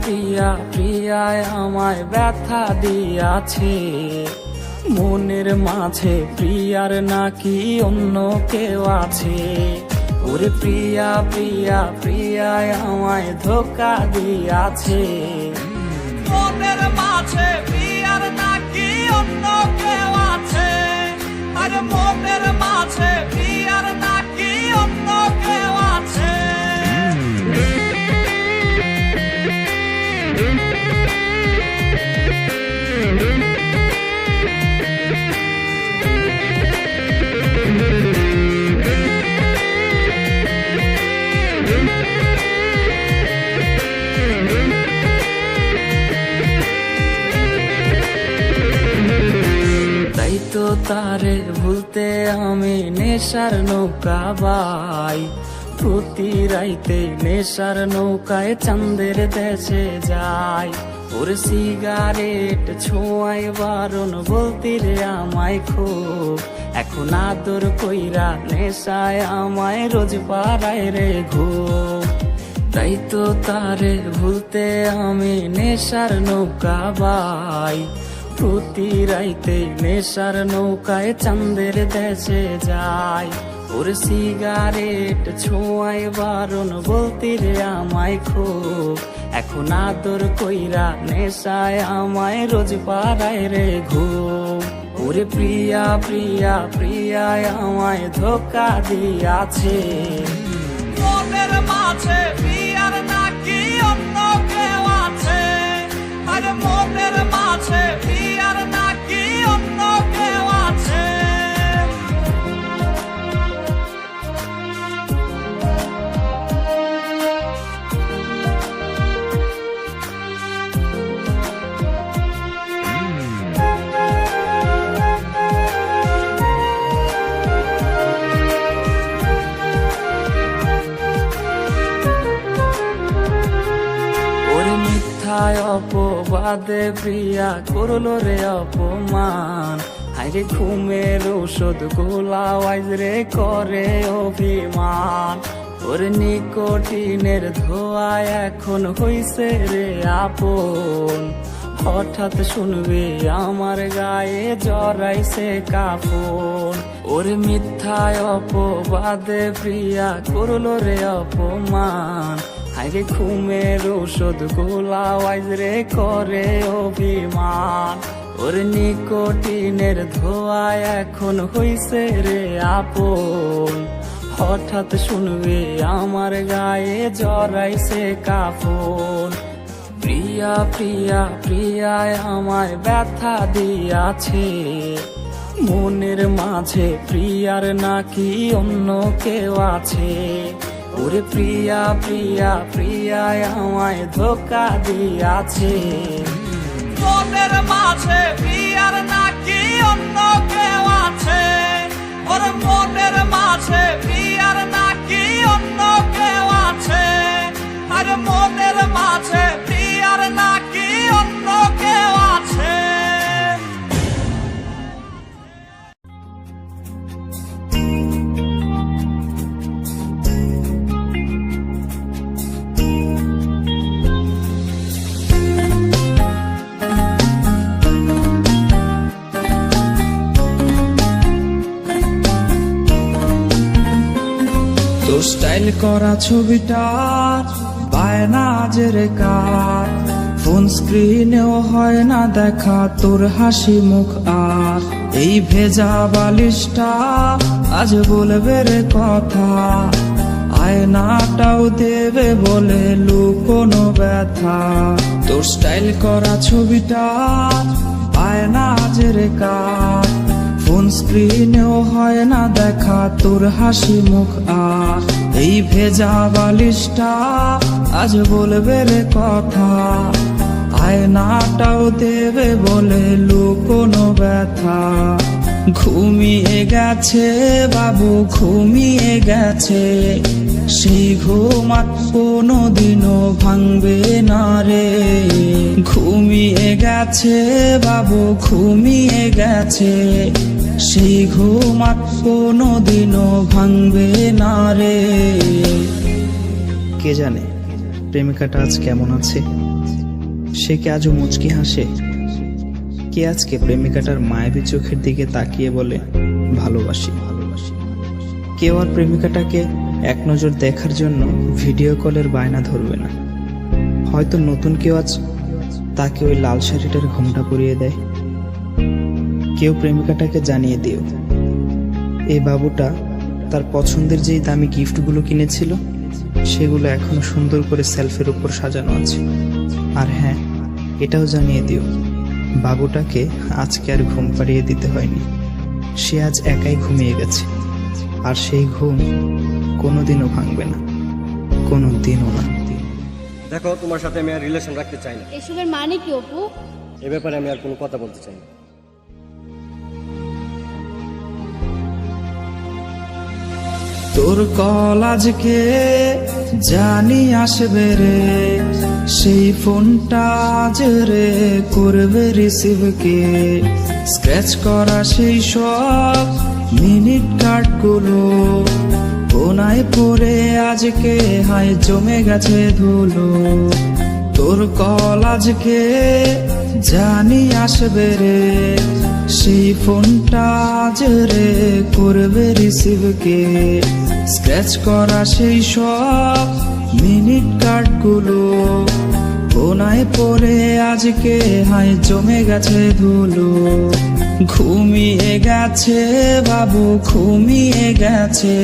প্রিয়া প্রিয়ায় আমায় ব্যথা দিয়াছে। মনের মাঝে প্রিয়ার নাকি অন্য কেউ আছে। ওরে প্রিয়া প্রিয়া প্রিয়ায় আমায় ধোকা দিয়াছে। মনের মাঝে প্রিয়ার নাকি অন্য কেউ আছে। আরে মনের মাঝে প্রিয়ার নাকি অন্য কেউ আছে। তাই তো তারে ভুলতে আমি নেশার নৌকা বাই। প্রতি রাইতে নেশার নৌকায় চাঁদের দেশে যাই। ওর সিগারেট ছোঁয়াই বারণ বলতি রে আমায় খুব। এখন আদর কইরা নেশায় আমায় রোজ পাড়ায় রে ঘুম। তাই তো তারে ভুলতে আমি নেশার নৌকা বাই। প্রতি রাইতে নেশার নৌকায় চাঁদের দেশে যাই। ওর সিগারেট ছোঁয়াই বারণ বলতি রে আমায় খুব। এখন আদর কইরা নেশায় আমায় রোজ পাড়ায় রে ঘুম। ওরে প্রিয়া প্রিয়া প্রিয়ায় আমায় ধোকা দিয়াছে। মনের মাঝে প্রিয়ার নাকি অন্য কেউ আছে। আরে মনের মাঝে প্রিয়ার নাকি অন্য কেউ আছে। অপবাদে প্রিয়া করলো রে অপমান। হাইরে ঘুমের ঔষধ গোলাওয়াইজ রে করে অভিমান। ওর নিকোটিনের ধোয়া এখন হইছে রে আপন। হঠাৎ শুনবে আমার গায়ে জড়াইছে কাফন। ওর মিথ্যায় অপবাদে প্রিয়া করলো রে অপমান। হাইরে ঘুমের ঔষধ গোলাওয়াইজ রে করে অভিমান। ওর নিকোটিনের ধোয়া এখন হইছে রে আপন। হঠাৎ শুনবে আমার গায়ে জড়াইছে কাফন। প্রিয়া প্রিয়া প্রিয়ায় আমায় ব্যথা দিয়াছে। মনের মাঝে প্রিয়ার নাকি অন্য কেউ আছে। ওরে প্রিয়া প্রিয়া প্রিয়ায় আমায় ধোকা দিয়াছে। মনের মাঝে প্রিয়ার নাকি অন্য কেউ আছে। ওর মনের মাঝে প্রিয়ার নাকি অন্য কেউ আছে। আরে মনের মাঝে প্রিয়ার নাকি অন্য কেউ আছে। তোর স্টাইল করা ছবিটা বায়না আজের কার। ফোন স্ক্রিনেও হয় না দেখা তোর হাসি মুখ আর। এই ভেজা বালিশটা আজ বলবে রে কথা। আয়নাটাও দেবে বলে লুকোনো ব্যথা। তোর স্টাইল করা ছবিটা বায়না আজের কার। ফোন স্ক্রিনেও হয় না দেখা তোর হাসি মুখ আর। এই ভেজা বালিশটা আজ বলবে রে কথা। আয়নাটাও দেবে বলে লুকোনো ব্যথা। ঘুমিয়ে গেছে বাবু ঘুমিয়ে গেছে। সেই ঘুম আর কোনোদিনও ভাঙবে না রে। ঘুমিয়ে গেছে বাবু ঘুমিয়ে গেছে। সেই ঘুম আর কোনোদিনও ভাঙবে না রে। কে জানে প্রেমিকাটা আজ কেমন আছে। সে কি আজও মুচকি হাসে? কে আজকে প্রেমিকাটার মায়াবী চোখের দিকে তাকিয়ে বলে ভালোবাসি? কেউ আর প্রেমিকাটাকে এক নজর দেখার জন্য ভিডিও কলের বায়না ধরবে না। হয়তো নতুন কেউ আজ তাকে ওই লাল শাড়িটার ঘোমটা পরিয়ে দেয়। কেউ প্রেমিকাটাকে জানিয়ে দিও, এই বাবুটা তার পছন্দের যেই দামি গিফটগুলো কিনেছিল সেগুলো এখনো সুন্দর করে সেলফের উপর সাজানো আছে। আর হ্যাঁ, এটাও জানিয়ে দিও, বাবুটাকে আজকে আর ঘুম পাড়িয়ে দিতে হয়নি। সে আজ একাই ঘুমিয়ে গেছে, আর সেই ঘুম কোনোদিনও ভাঙবে না, কোনোদিনও না। দেখো, তোমার সাথে আমি আর রিলেশন রাখতে চাই না। এসবের মানে কি অপু? এ ব্যাপারে আমি আর কোনো কথা বলতে চাই না। তোর কল আজকে জানি আসবে রে, সেই ফোনটা আজ রে করবে রিসিভ কে। স্ক্র্যাচ করা সেই সব মিনিট কার্ডগুলো কোনায় পড়ে আজকে হায় জমে গেছে ধুলো। তোর কল আজকে জানি আসবে রে, সেই ফোনটা আজ রে করবে রিসিভ কে। স্ক্র্যাচ করা সেই সব মিনিট কার্ডগুলো কোনায় পড়ে আজকে হায় জমে গেছে ধুলো। ঘুমিয়ে গেছে বাবু, ঘুমিয়ে গেছে,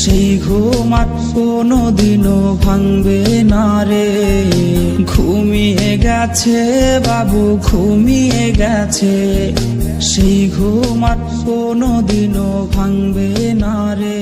সেই ঘুম আর কোনোদিনও ভাঙবে না রে। ঘুমিয়ে গেছে বাবু, ঘুমিয়ে গেছে, সেই ঘুম আর কোনোদিনও ভাঙবে না রে।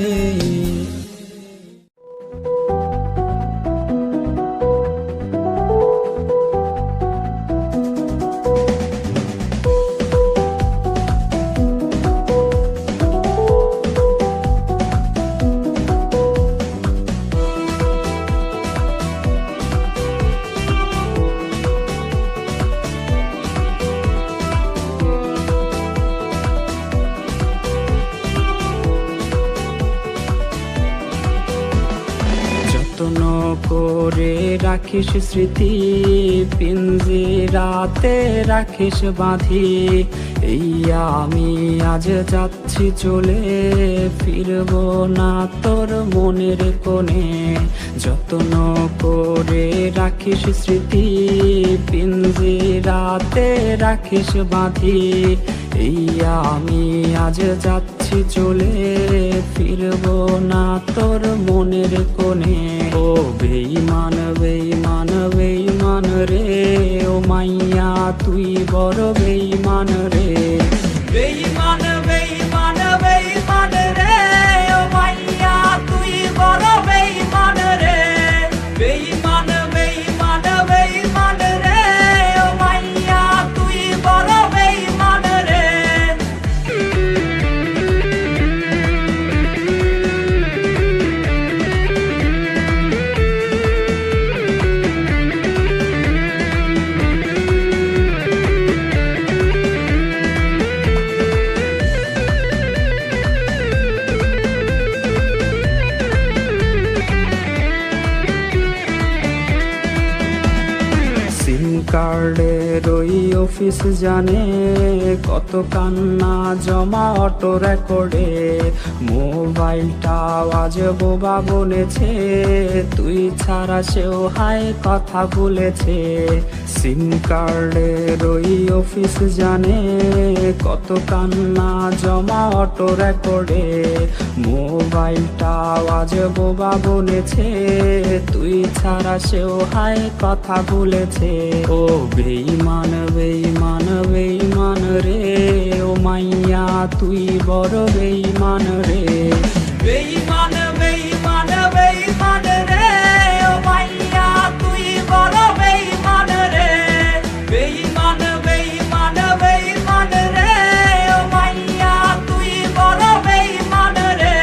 যত্ন করে রাখিস স্মৃতি, পিঞ্জিরাতে রাখিস বাঁধি। এই আমি আজ যাচ্ছি চলে, ফিরবো না তোর মনের কোণে। যত্ন করে রাখিস স্মৃতি, পিঞ্জিরাতে রাখিস বাঁধি। এই আমি আজ যাচ্ছি চলে, ফিরবো না তোর মনের কোণে। ও বেঈমান বেঈমান বেঈমান রে, ও মাইয়া তুই বড় বেঈমান রে। বেঈমান বেঈমান বেঈমান রে, ও মাইয়া তুই বড় বেঈমান রে। বেঈমান বেঈমান বেঈমান রে, ও মাইয়া তুই বড় বেঈমান রে। সিম কার্ডের ওই অফিস জানে কত কান্না জমা অটো রেকর্ডে। মোবাইলটা আজ বোবা বলেছে, তুই ছাড়া সেও হায় কথা বলেছে। সিম কার্ডের ওই অফিস জানে কত কান্না জমা অটো রেকর্ডে। মোবাইলটা আজ বোবা বলেছে, তুই ছাড়া সেও হায় কথা বলেছে। ও বেঈমান বেঈমান বেঈমান রে, ও মাইয়া তুই বড় বেঈমান রে। বেঈমান বেঈমান বেঈমান রে, ও মাইয়া তুই বড় বেঈমান রে। বেঈমান বেঈমান বেঈমান রে, ও মাইয়া তুই বড় বেঈমান রে।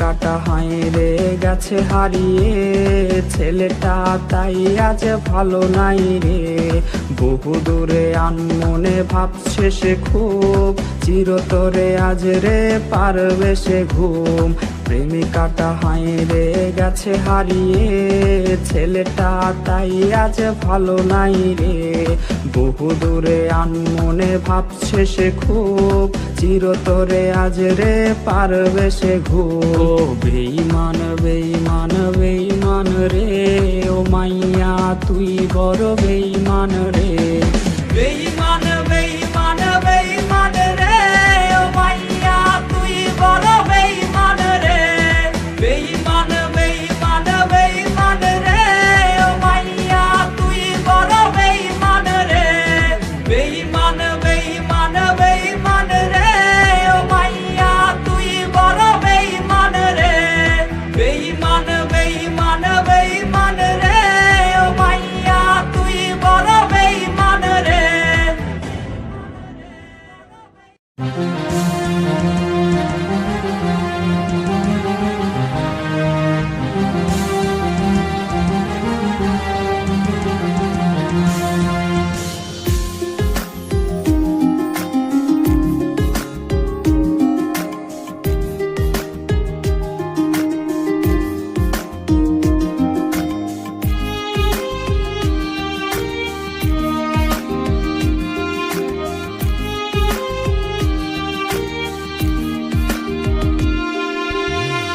প্রেমিকাটা হাইরে গেছে হারিয়ে, ছেলেটা তাই আজ ভালো নাই রে। বহু দূরে আনমনে ভাবছে সে খুব, চিরতরে আজ রে পারবে সে ঘুম। প্রেমিকাটা হাইরে গেছে হারিয়ে, ছেলেটা তাই আজ ভালো নাই রে। বহু দূরে আনমনে ভাবছে সে খুব, চিরতরে আজ রে পারবে সে ঘুম। বেঈমান বেঈমান বেঈমান রে, ও মাইয়া তুই বড় বেঈমান রে। বেঈমান বেঈমান বেঈমান রে, ও মাইয়া তুই বড় বেঈমান রে। বেঈমান বেঈমান বেঈমান রে, ও মাইয়া তুই বড় বেঈমান রে। বেঈমান বেঈমান বেঈমান রে, ও মাইয়া তুই বড় বেঈমান রে। বেঈমান বেঈমান বেঈমান রে, ও মাইয়া তুই বড় বেঈমান রে।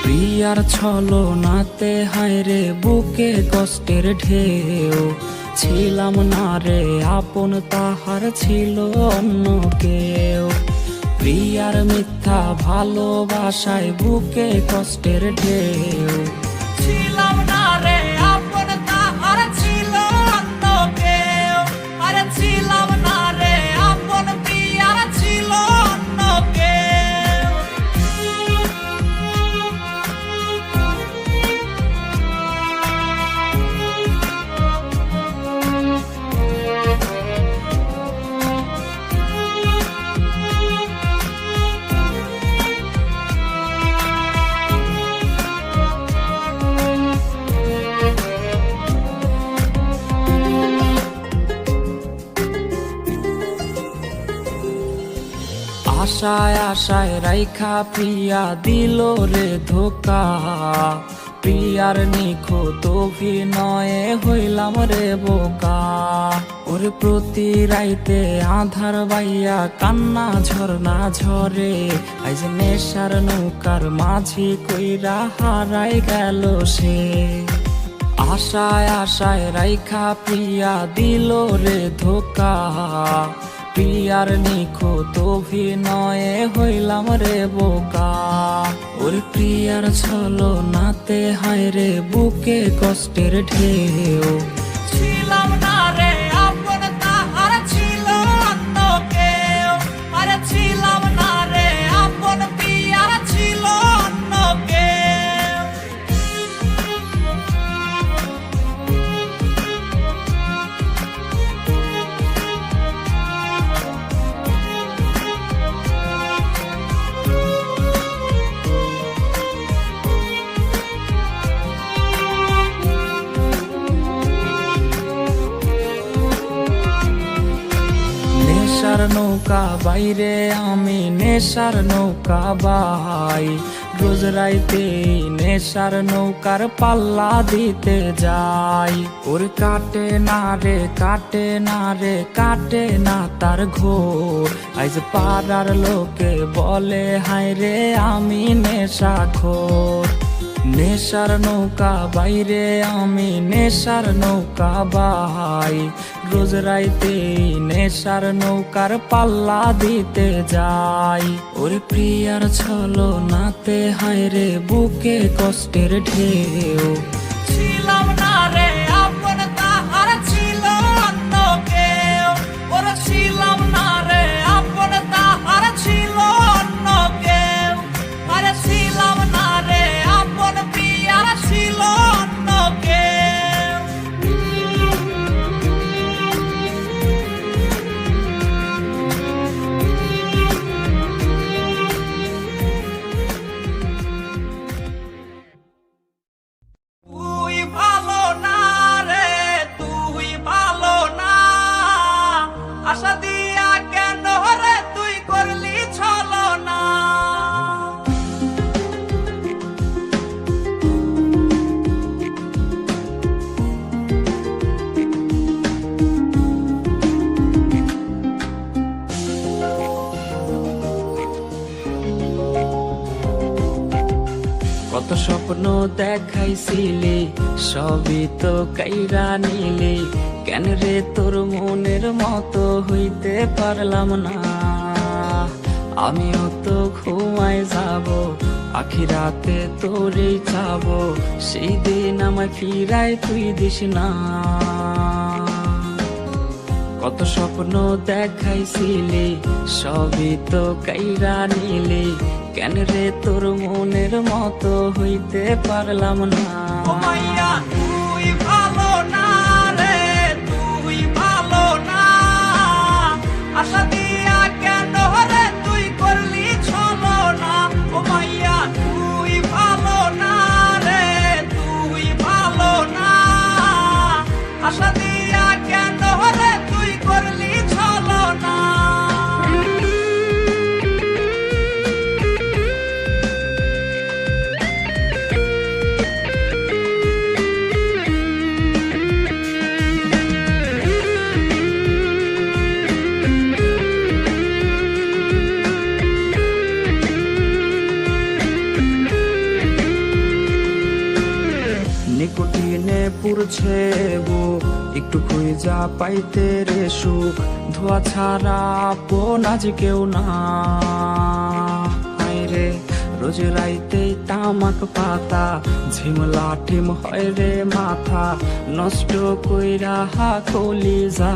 প্রিয়ার ছলো নাতে হায়রে বুকে কষ্টের ঢেউ, ছিলাম না রে আপন তাহার ছিল অন্য কেউ। প্রিয়ার মিথ্যা ভালোবাসায় বুকে কষ্টের ঢেউ, ছিলাম না রে আপন তাহার ছিল অন্য কেউ। আরে ছিলাম না রে আপন প্রিয়ার ছিল অন্য কেউ। আশায় আশায় রাইখা প্রিয়া দিল রে ধোকা। প্রিয়ার নিখুঁত অভিনয়ে হইলাম রে বোকা। ওরে প্রতি রাইতে আধার বাইয়া কান্না ঝরনা ঝরে, আইজ নেশার নৌকার মাঝি কইরা হারাই গেল সে। আশায় আশায় রাইখা প্রিয়া দিল রে ধোকা। প্রিয়ার নিখুঁত অভিনয়ে হইলাম রে বোকা। ওর প্রিয়ার ছলো নাতে হায়রে বুকে কষ্টের ঢেউ, ছিলাম না রে আপন তাহার ছিল অন্য কেউ। আরে ছিলাম না রে আপন প্রিয়ার ছিল অন্য কেউ। নেশার নৌকা বাইরে আমি নেশার নৌকা বাই। রোজ রাইতে নেশার নৌকার পাল্লা দিতে যাই। ওর কাটে না রে কাটে না রে কাটে না তার ঘোর। আইজ পাড়ার লোকে বলে হায় রে আমি নেশাখোর। নেশার নৌকা বাইরে আমি নেশার নৌকা বাই। রোজ রাইতে নেশার নৌকার পাল্লা দিতে যাই। ওর প্রিয়ার ছলো নাতে হায়রে বুকে কষ্টের ঢেউ, ছিলাম না রে আপন তাহার ছিল অন্য কেউ। ওরে ছিলাম না রে আপন তাহার ছিল অন্য কেউ। আরে ছিলাম না রে আপন প্রিয়ার ছিল অন্য কেউ। কত স্বপ্ন দেখাইছিলি সবই তো কাইরা নিলি, কেন রে তোর মনের মতো হইতে পারলাম না। আমিও তো ঘুমায় যাব, আখিরাতে তোরেই চাবো, সেই দিন আমায় ফিরায় তুই দিস না। কত স্বপ্ন দেখাইছিলি সবই তো কাইরা নিলি, কেন রে তোর মনের মতো হইতে পারলাম না। ও মাইয়া তুই ভালো না রে, তুই ভালো না, আশা দিয়া কেন রে তুই করলি ছলো না। ও মাইয়া তুই ভালো না রে, তুই ভালো না, আশা দিয়া কেন রে তুই করলি ছলো না। নিকোটিনে পুরছে বুক, একটু খুঁজা পাইতে রে সুখ, ধোয়া ছাড়া আপন আজ কেউ না। হায় রে রোজ রাইতে তামাক পাতা, ঝিমলা টিম হয় রে মাথা, নষ্ট কইরা কলি যা।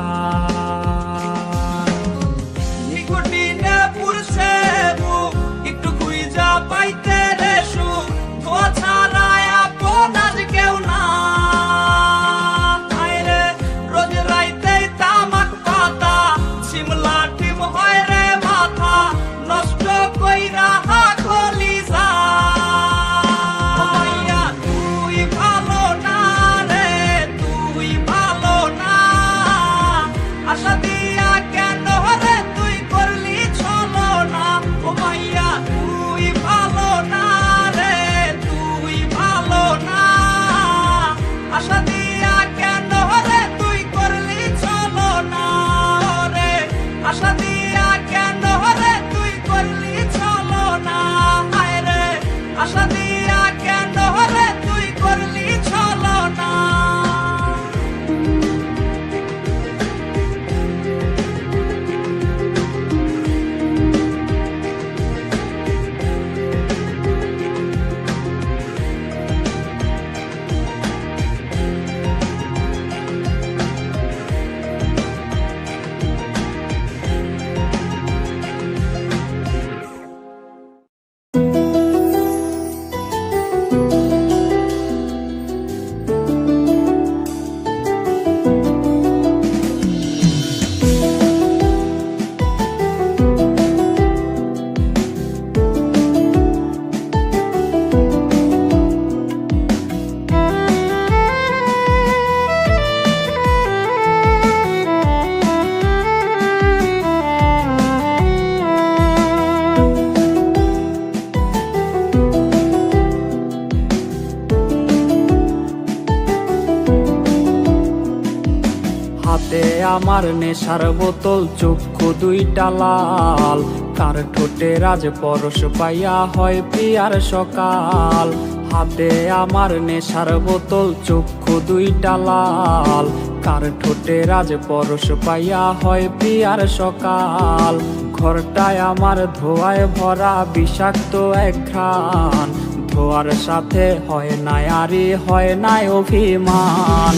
নিকোটিনে পুরছে বুক, একটু খুঁজা পাইতে রে সুখ, ধোয়া ছাড়া আপন আজ কেউ না। হায় রে রোজ রাইতে তামাক পাতা, শিমলা টিম হয় রে মাথা, নষ্ট কইরা কলি যা। ও মাইয়া তুই ভালো না রে, তুই ভালো না, আশা দিয়া কেন রে তুই করলি ছলো না। ও মাইয়া তুই ভালো না রে, তুই ভালো না, আশা দিয়া কেন রে তুই করলি ছলো না রে, আশা দিয়া কেন রে তুই করলি ছলো না। হায় রে আশা দিয়া কেন রে তুই করলি ছলো না। হাতে আমার নেশার বোতল, চক্ষু দুইটা লাল, কার ঠোঁটে রাজ পরশ পাইয়া হয় প্রিয়ার সকাল। হাতে আমার নেশার বোতল, চক্ষু দুইটা লাল, কার ঠোঁটে রাজ পরশ পাইয়া হয় প্রিয়ার সকাল। ঘরটায় আমার ধোঁয়ায় ভরা বিষাক্ত এক ঘ্রাণ, ধোয়ার সাথে হয় নাই আরে হয় নাই অভিমান।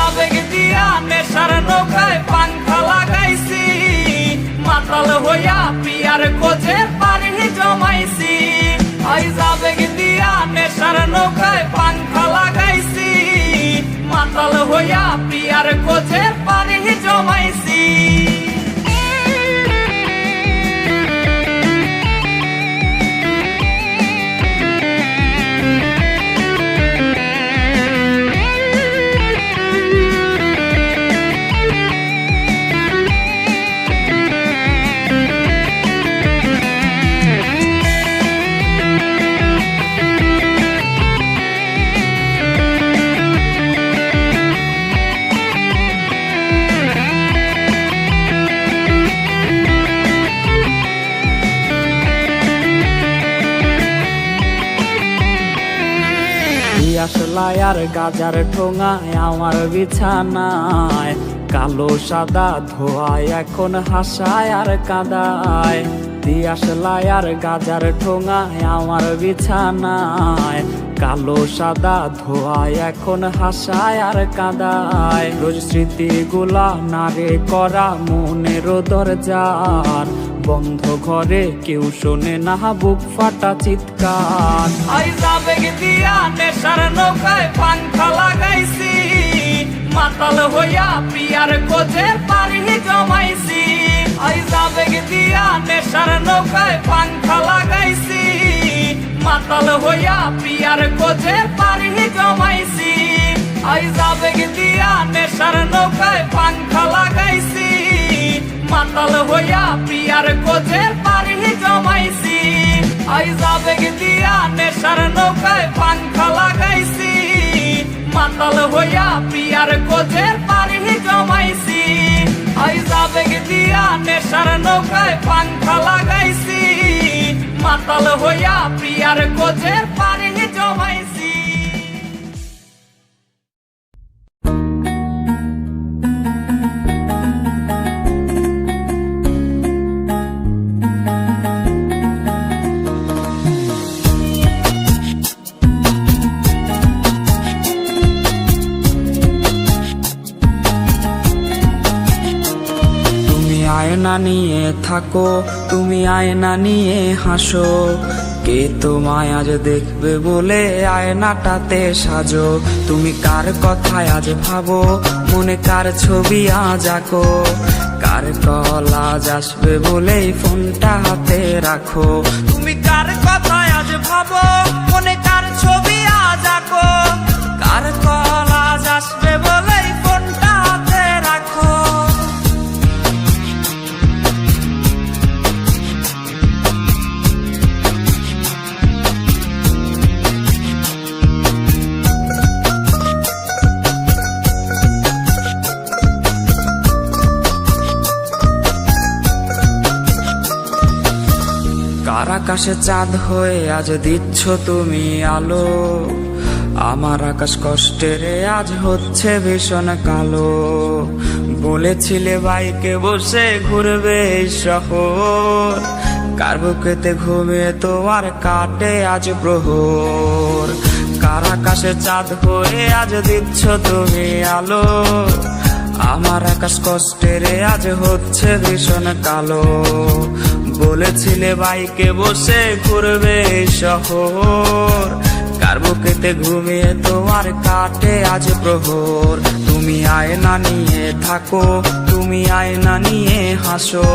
আবেগ দিয়া নেশার নৌকায় পাংখা লাগাইছি, মাতাল হইয়া পিয়ার কোজে পানি জমাইছি। আবেগ দিয়া নেশার নৌকায় পাংখা লাগাইছি, মাতাল হইয়া পিয়ার কোজে পানি জমাইছি। দিয়াশলাই আর গাজার ঠোঙায় আমার বিছানায় কালো সাদা ধোয়ায় এখন হাসায় আর কাঁদায়। দিয়াশলাই আর গাজার ঠোঙায় আমার বিছানায় কালো সাদা ধোয়ায় এখন হাসায় আর কাঁদায়। রোজ স্মৃতিগুলা নারে করা মনের দরজার বন্ধ ঘরে কেউ শোনে না বুক ফাটা চিৎকার। আইজা বেগ দিয়া নেশার নৌকায় পাংখা লাগাইছি, মাতাল হইয়া পিয়ার কোজে পারি জমাইছি। আইজা বেগ দিয়া নেশার নৌকায় পাংখা লাগাইছি, মাতাল হইয়া পিয়ার কোজে পারি জমাইছি। আইজা বেগ দিয়া নেশার নৌকায় পাংখা লাগাইছি, মাতাল হইয়া পিয়ার কোজে পারি জমাইছি। আইজা বেগ দিয়া নেশার নৌকায় পাংখা লাগাইছি, মাতাল হইয়া পিয়ার কোজে পারি জমাইছি। আইজা বেগ দিয়া নেশার নৌকায় পাংখা লাগাইছি, মাতাল হইয়া পিয়ার কোজে পারি জমাইছি। আয়না নিয়ে থাকো, তুমি আয়না নিয়ে হাসো, কে তোমায় আজ দেখবে বলে আয়নাটাতে সাজো। তুমি কার কথায় আজ ভাবো, মনে কার ছবি আজ আঁকো, কার কল আজ আসবে বলেই ফোনটা হাতে রাখো। তুমি কার কথায় আজ ভাবো, মনে কার ছবি আজ আঁকো, কার কল আজ আসবে বলেই ফোনটা হাতে রাখো। কার আকাশে চাঁদ হয়ে আজ দিচ্ছ তুমি আলো, আমার আকাশ কষ্টেরে আজ হচ্ছে ভীষণ কালো। বলেছিলে বাইকে বসে ঘুরবে এই শহর, কার বুকেতে ঘুমিয়ে তোমার কাটে আজ প্রহর। কার আকাশে চাঁদ হয়ে আজ দিচ্ছ তুমি আলো, আমার আকাশ কষ্টেরে আজ হচ্ছে ভীষণ কালো। বলেছিলে বাইকে বসে ঘুরবে এই শহর, কার বুকেতে ঘুমিয়ে তোমার কাটে আজ প্রহর। তুমি আয়না নিয়ে থাকো, তুমি আয়না নিয়ে হাসো,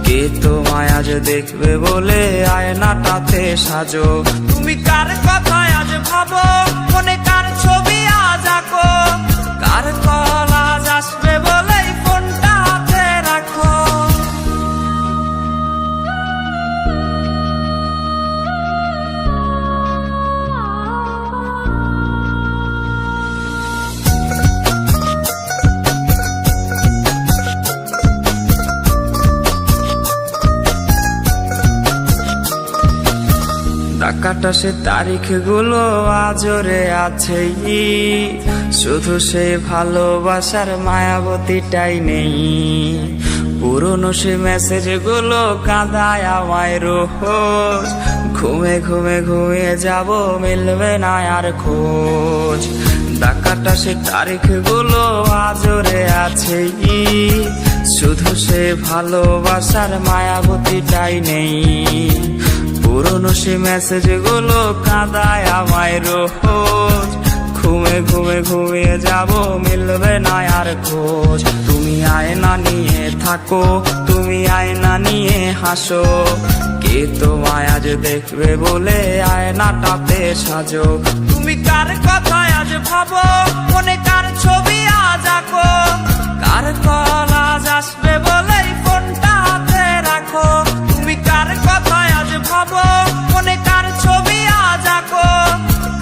কে তোমায় আজ দেখবে বলে আয়নাটাতে সাজো। তুমি কার কথায় আজ ভাবো, মনে কার ছবি আজ আঁকো, কার কল আজ আসবে বলেই ফোনটা হাতে রাখো। টাকাটা সে তারিখ গুলো আজরে আছেই, শুধু সে ভালোবাসার মায়াবতীটাই নেই। পুরনো সে মেসেজ গুলো কাঁদায় আমায় রোজ, ঘুমে ঘুমে ঘুমিয়ে যাব মিলবে না আর খোঁজ। টাকাটা সে তারিখ গুলো আজরে আছেই, শুধু সে ভালোবাসার মায়াবতীটাই নেই। পুরনো সে মেসেজ গুলো কাঁদায় আমায় রোজ, ঘুমে ঘুমে ঘুমিয়ে যাব মিলবে না আর খোঁজ। তুমি আয়না নিয়ে থাকো, তুমি আয়না নিয়ে হাসো, কে তোমায় আজ দেখবে বলে আয়নাটাতে সাজো। তুমি কার কথায় আজ ভাবো, মনে কার ছবি আজ আঁকো, কার কল আজ আসবে বলেই ফোনটা হাতে রাখো। তুমি কার কথায় আজ ভাবো, মনে কার ছবি আজ আঁকো,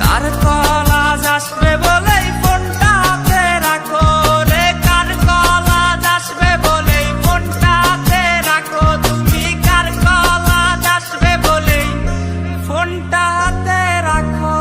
কার কল আজ আসবে বলেই ফোনটা হাতে রাখো। রে কার কল আজ আসবে বলেই ফোনটা হাতে রাখো। তুমি কার কল আজ আসবে বলেই ফোনটা হাতে রাখো।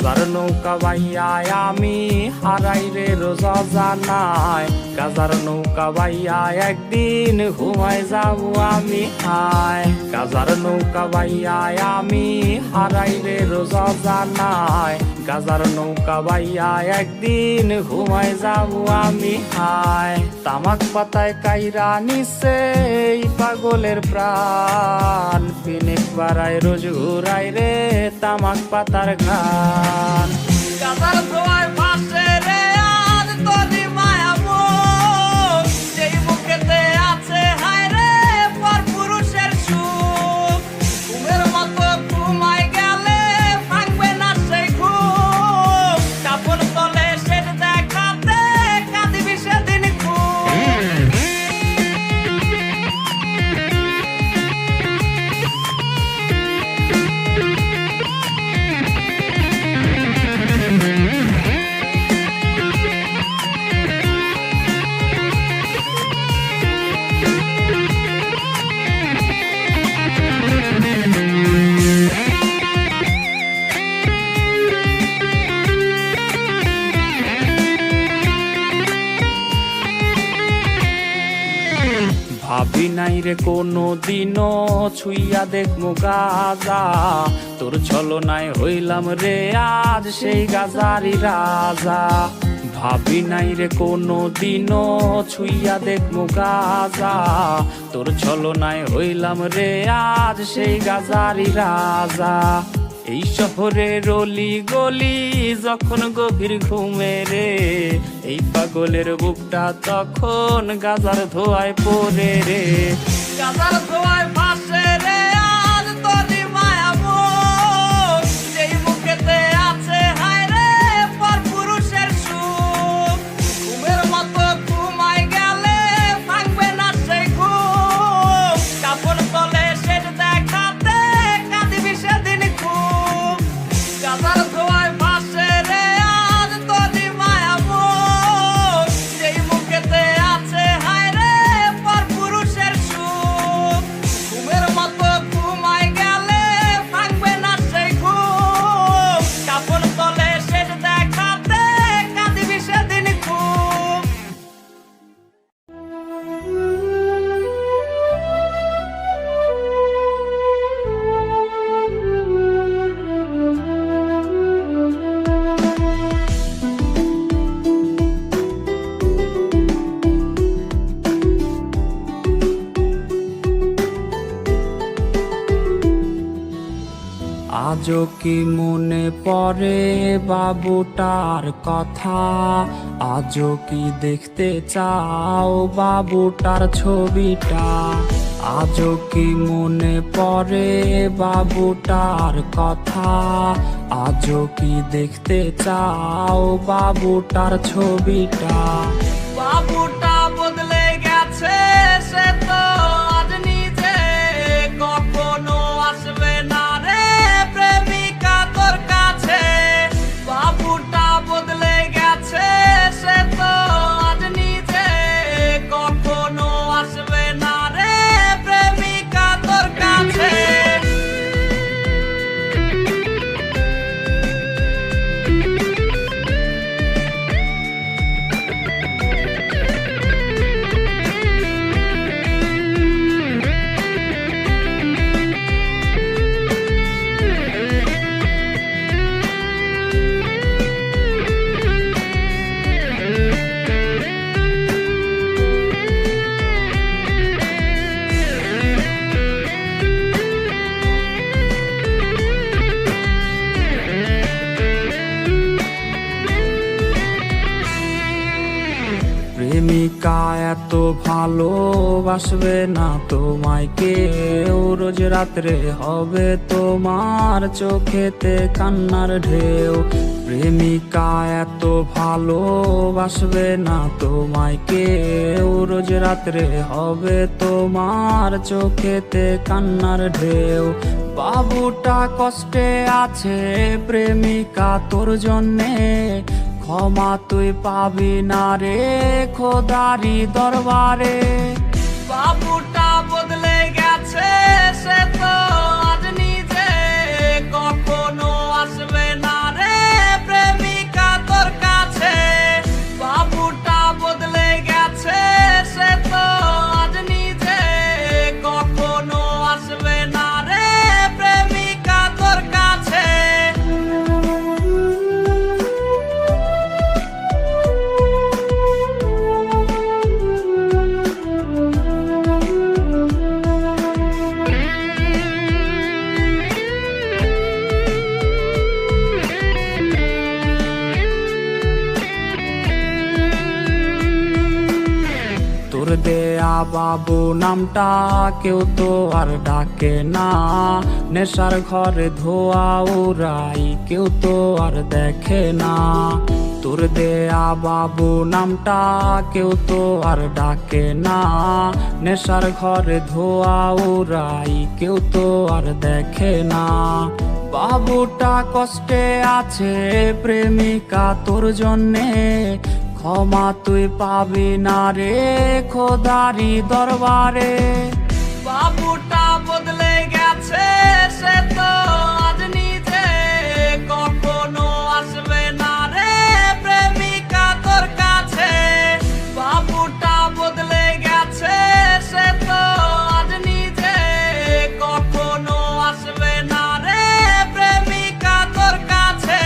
গাজার নৌকা বাইয়ায় আমি হারাই রে রোজা জানায়, গাজার নৌকা বাইয়ায় একদিন ঘুমায় যাবো আমি হায়, গাজার নৌকা বাইয়ায় আমি হারাই রে রোজা জানায়, গাজার নৌকা বাইয়ায় একদিন ঘুমায় যাবো আমি হায়। তামাক পাতায় কাইরা নিছে এই পাগলের প্রাণ, পিনিক বাড়ায় রোজ ঘুরাই রে তামাক পাতার গান। গাজার ধোঁয়ায় ভাসে রে আজ তোরই মায়া মুখ, যেই বুকেতে আছে হায় রে পর পুরুষের সুখ। ঘুমের মতো ঘুমায় গেলে ভাঙবে না সেই ঘুম, কাপড় তলে সেট দেখাতে কাঁদিবি সেদিন খুব। ভাবি নাই রে কোনো দিনও ছুইয়া দেখমু গাজা, তোর ছলনায় হইলাম রে আজ সেই গাজারি রাজা। ভাবি নাই রে কোনো দিনও ছুইয়া দেখমু গাজা, তোর ছলনায় হইলাম রে আজ সেই গাজারি রাজা। এই শহরের অলি গলি যখন গভীর ঘুমে রে, এই পাগলের বুকটা তখন গাজার ধোয়ায় পড়ে রে। গাজার ধোঁয়ায় ভাসে রে আজ তোরই মায়া মুখ, যেই বুকেতে আছে হায় রে পর পুরুষের সুখ। ঘুমের মতো ঘুমায় গেলে ভাঙবে না সেই ঘুম, কাপড় তলে সেট দেখাতে কাঁদিবি সেদিন খুব। গাজার ধোঁয়ায় ভাসে রে আজ তোরই মায়া মুখ, যেই বুকেতে আছে হায় রে পর পুরুষের সুখ। ঘুমের মতো ঘুমায় গেলে ভাঙবে না সেই ঘুম, কাপড় তলে সেট দেখাতে কাঁদিবি সেদিন খুব। আজও কি মনে পড়ে বাবুটার কথা, আজও কি দেখতে চাও বাবুটার ছবিটা, আজও কি মনে পড়ে বাবুটার কথা, আজও কি দেখতে চাও বাবুটার ছবিটা। বাবুটা বদলে গেছে সে তো আজ নিজে, কখনো আসবে না রে প্রেমিকা তোর কাছে। বাবুটা বদলে গেছে সে তো আজ নিজে, কখনো আসবে না রে প্রেমিকা তোর কাছে। প্রেমিকা এত ভালোবাসবে না তোমায় কেউ, রোজ রাত্রে হবে তোমার চোখেতে কান্নার ঢেউ। প্রেমিকা এত ভালোবাসবে না তোমায় কেউ, রোজ রাত্রে হবে তোমার চোখেতে কান্নার ঢেউ। বাবুটা কষ্টে আছে প্রেমিকা তোর জন্যে, ক্ষমা তুই পাবি না রে খোদারি দরবারে। বাবুটা বদলে গেছে সে তো আজ নিজে, কখনো আসবে না রে দেয়া বাবু নামটা কেউ তো আর ডাকে না, নেশার ঘরে ধোয়া উড়াই কেউ তো আর দেখে না। তোর দেয়া বাবু নামটা কেউ তো আর ডাকে না, নেশার ঘরে ধোয়া উড়াই কেউ তো আর দেখে না। বাবুটা কষ্টে আছে প্রেমিকা তোর জন্যে, ক্ষমা তুই পাবি না রে খোদারি দরবারে। বাবুটা বদলে গেছে সে তো আজ নিজে, কখনো আসবে না রে প্রেমিকা তোর কাছে। বাবুটা বদলে গেছে সে তো আজ নিজে, কখনো আসবে না রে প্রেমিকা তোর কাছে।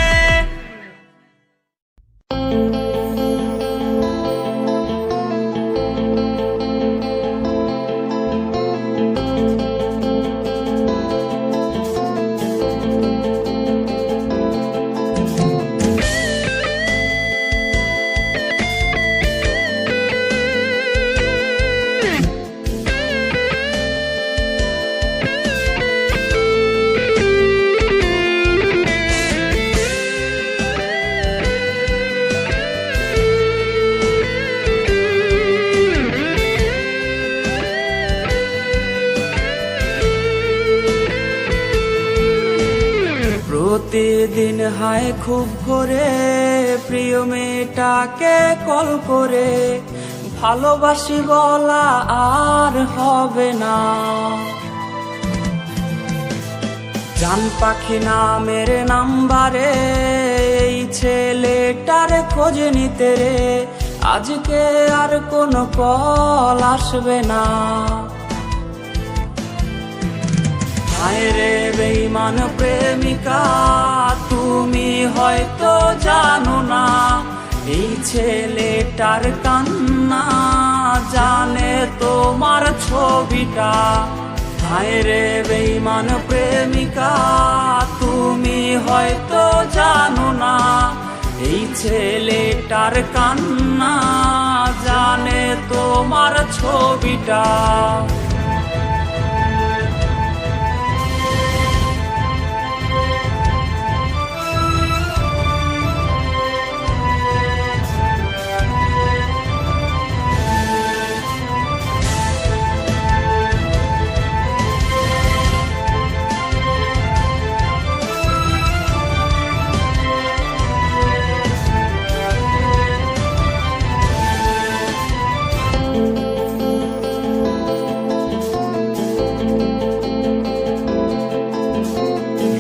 প্রতিদিন হায় খুব করে প্রিয় মেয়েটাকে কল করে, ভালোবাসি বলা আর হবে না। জান পাখি নামের নাম্বারে এই ছেলেটার খোঁজ নিতে রে, আজকে আর কোনো কল আসবে না। হায় রে বেঈমান প্রেমিকা তুমি হয়তো জানো না, এই ছেলেটার কান্না জানে তোমার ছবিটা। হায় রে বেঈমান প্রেমিকা তুমি হয়তো জানো না, এই ছেলেটার কান্না জানে তোমার ছবিটা।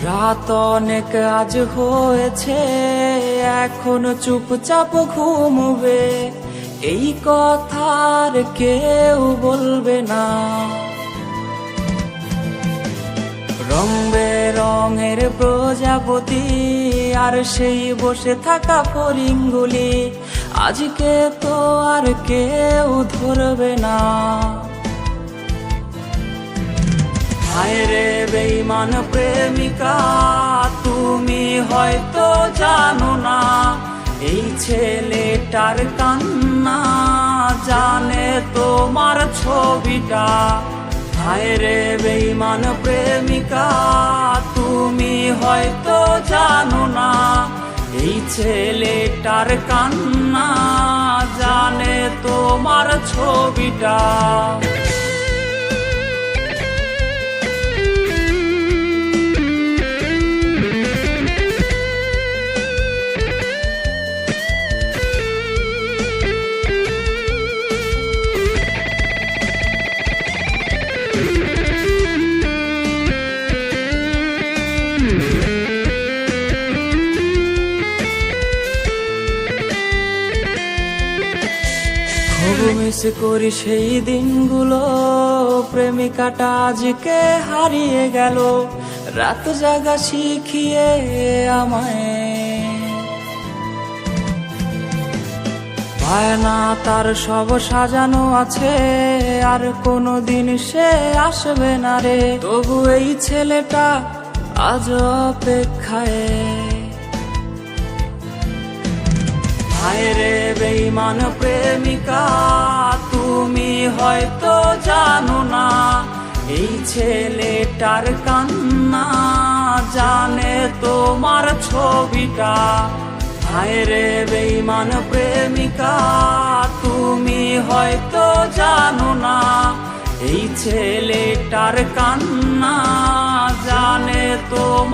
রাত অনেক আজ হয়েছে, এখন চুপচাপ ঘুমবে, এই কথার কেউ বলবে না। রং বেরঙের প্রজাপতি আর সেই বসে থাকা ফড়িংগুলি আজকে তো আর কেউ ধরবে না। হায় রে বেঈমান প্রেমিকা তুমি হয়তো জানো না, এই ছেলেটার কান্না জানে তোমার ছবিটা। হায় রে বেঈমান প্রেমিকা তুমি হয়তো জানো না, এই ছেলেটার কান্না জানে তোমার ছবিটা। খুব মিস করি সেই দিনগুলো, প্রেমিকাটা আজকে হারিয়ে গেল, রাত জাগা শিখিয়ে আমায়। বায়না তার সব সাজানো আছে, আর কোনোদিন সে আসবে না রে, তবু এই ছেলেটা আজ অপেক্ষায়। হায় রে বেঈমান প্রেমিকা তুমি হয়তো জানো না এই ছেলেটার কান্না জানে তোমার ছবিটা হায়রে বেঈমান প্রেমিকা তুমি হয়তো জানো না এই ছেলেটার কান্না জানে তোমার